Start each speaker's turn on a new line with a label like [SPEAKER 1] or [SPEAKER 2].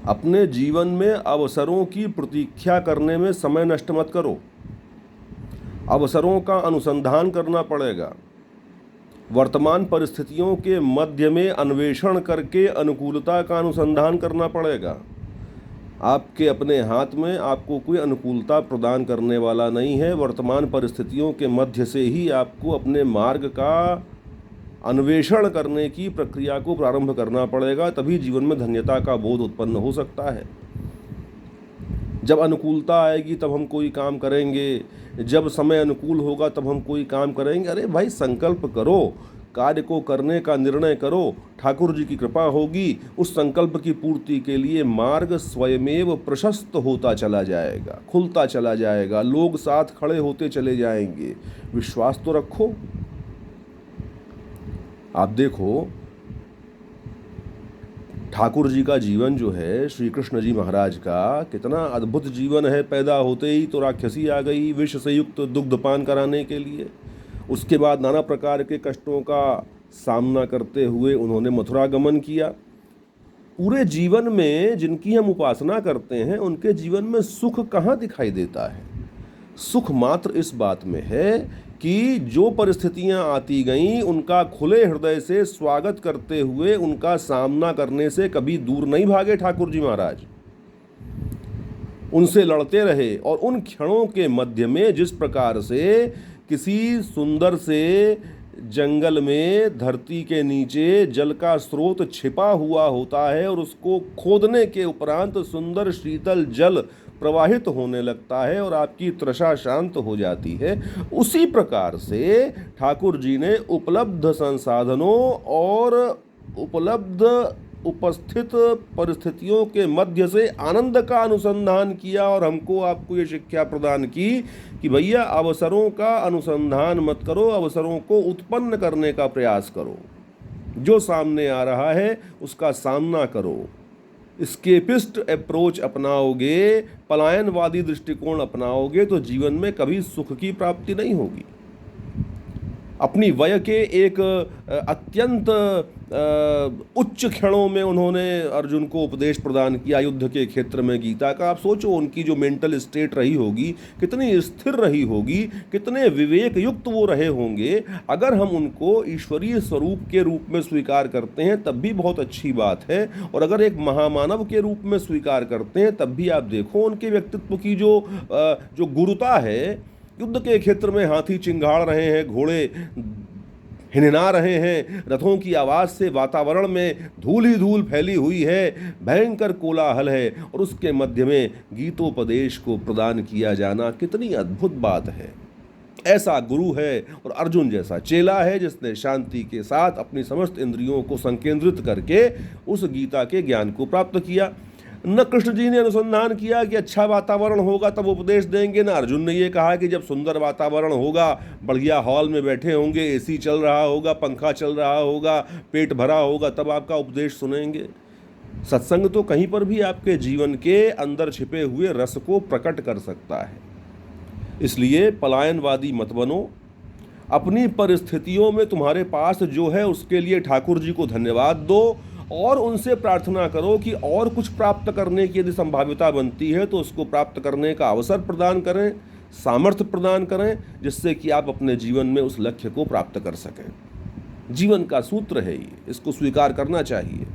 [SPEAKER 1] अपने जीवन में अवसरों की प्रतीक्षा करने में समय नष्ट मत करो। अवसरों का अनुसंधान करना पड़ेगा। वर्तमान परिस्थितियों के मध्य में अन्वेषण करके अनुकूलता का अनुसंधान करना पड़ेगा। आपके अपने हाथ में आपको कोई अनुकूलता प्रदान करने वाला नहीं है। वर्तमान परिस्थितियों के मध्य से ही आपको अपने मार्ग का अन्वेषण करने की प्रक्रिया को प्रारंभ करना पड़ेगा, तभी जीवन में धन्यता का बोध उत्पन्न हो सकता है। जब अनुकूलता आएगी तब हम कोई काम करेंगे, जब समय अनुकूल होगा तब हम कोई काम करेंगे। अरे भाई, संकल्प करो, कार्य को करने का निर्णय करो, ठाकुर जी की कृपा होगी। उस संकल्प की पूर्ति के लिए मार्ग स्वयमेव प्रशस्त होता चला जाएगा, खुलता चला जाएगा, लोग साथ खड़े होते चले जाएंगे। विश्वास तो रखो। आप देखो, ठाकुर जी का जीवन जो है, श्री कृष्ण जी महाराज का, कितना अद्भुत जीवन है। पैदा होते ही तो राक्षसी आ गई विष से युक्त दुग्धपान कराने के लिए। उसके बाद नाना प्रकार के कष्टों का सामना करते हुए उन्होंने मथुरा गमन किया। पूरे जीवन में जिनकी हम उपासना करते हैं उनके जीवन में सुख कहाँ दिखाई देता है? सुख मात्र इस बात में है कि जो परिस्थितियां आती गईं उनका खुले हृदय से स्वागत करते हुए उनका सामना करने से कभी दूर नहीं भागे ठाकुर जी महाराज। उनसे लड़ते रहे और उन क्षणों के मध्य में जिस प्रकार से किसी सुंदर से जंगल में धरती के नीचे जल का स्रोत छिपा हुआ होता है और उसको खोदने के उपरांत सुंदर शीतल जल प्रवाहित होने लगता है और आपकी तृषा शांत हो जाती है, उसी प्रकार से ठाकुर जी ने उपलब्ध संसाधनों और उपलब्ध उपस्थित परिस्थितियों के मध्य से आनंद का अनुसंधान किया और हमको आपको ये शिक्षा प्रदान की कि भैया, अवसरों का अनुसंधान मत करो, अवसरों को उत्पन्न करने का प्रयास करो। जो सामने आ रहा है उसका सामना करो। स्केपिस्ट अप्रोच अपनाओगे, पलायनवादी दृष्टिकोण अपनाओगे तो जीवन में कभी सुख की प्राप्ति नहीं होगी। अपनी वय के एक अत्यंत उच्च क्षणों में उन्होंने अर्जुन को उपदेश प्रदान किया युद्ध के क्षेत्र में गीता का। आप सोचो उनकी जो मेंटल स्टेट रही होगी, कितनी स्थिर रही होगी, कितने विवेक युक्त वो रहे होंगे। अगर हम उनको ईश्वरीय स्वरूप के रूप में स्वीकार करते हैं तब भी बहुत अच्छी बात है, और अगर एक महामानव के रूप में स्वीकार करते हैं तब भी आप देखो उनके व्यक्तित्व की जो गुरुता है। युद्ध के क्षेत्र में हाथी चिंगाड़ रहे हैं, घोड़े हिनहिना रहे हैं, रथों की आवाज़ से वातावरण में धूल ही धूल फैली हुई है, भयंकर कोलाहल है, और उसके मध्य में गीतोपदेश को प्रदान किया जाना कितनी अद्भुत बात है। ऐसा गुरु है और अर्जुन जैसा चेला है जिसने शांति के साथ अपनी समस्त इंद्रियों को संकेंद्रित करके उस गीता के ज्ञान को प्राप्त किया। न कृष्ण जी ने अनुसंधान किया कि अच्छा वातावरण होगा तब उपदेश देंगे, न अर्जुन ने ये कहा कि जब सुंदर वातावरण होगा, बढ़िया हॉल में बैठे होंगे, एसी चल रहा होगा, पंखा चल रहा होगा, पेट भरा होगा, तब आपका उपदेश सुनेंगे। सत्संग तो कहीं पर भी आपके जीवन के अंदर छिपे हुए रस को प्रकट कर सकता है। इसलिए पलायनवादी मत बनो। अपनी परिस्थितियों में तुम्हारे पास जो है उसके लिए ठाकुर जी को धन्यवाद दो और उनसे प्रार्थना करो कि और कुछ प्राप्त करने की यदि संभाव्यता बनती है तो उसको प्राप्त करने का अवसर प्रदान करें, सामर्थ्य प्रदान करें, जिससे कि आप अपने जीवन में उस लक्ष्य को प्राप्त कर सकें। जीवन का सूत्र है ये, इसको स्वीकार करना चाहिए।